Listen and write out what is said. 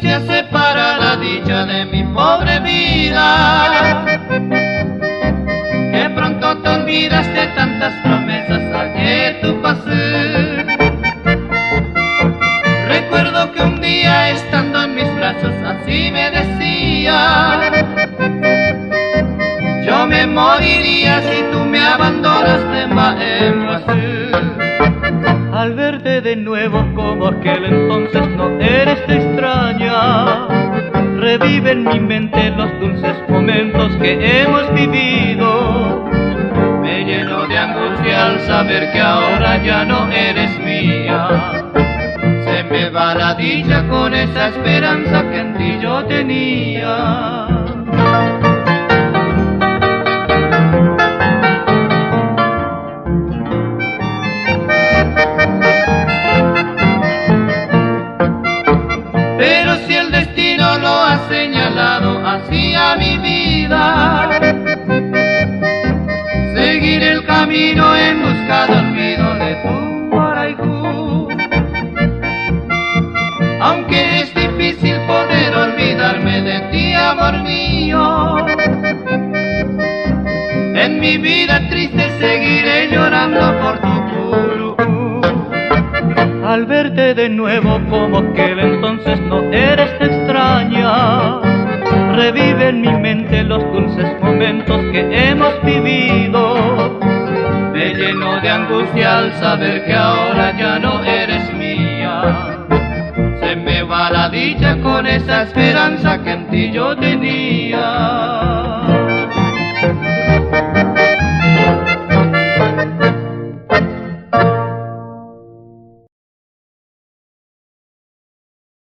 distancia separa la dicha de mi pobre vida. Que pronto te olvidas de tantas promesas ayer tú pasé. Recuerdo que un día estando en mis brazos así me decía: yo me moriría si tú me abandonas en Brasil. Al verte de nuevo como aquel entonces no eres extraña, revive en mi mente los dulces momentos que hemos vivido. Me lleno de angustia al saber que ahora ya no eres mía. Se me va la dicha con esa esperanza que en ti yo tenía. Pero si el destino lo ha señalado así a mi vida, seguir el camino en busca de olvido de tu Guarajú. Aunque es difícil poder olvidarme de ti, amor mío, en mi vida triste seguiré llorando por tu Curú. Al verte de nuevo como aquel entonces no eres extraña, revive en mi mente los dulces momentos que hemos vivido. Me lleno de angustia al saber que ahora ya no eres mía. Se me va la dicha con esa esperanza que en ti yo tenía.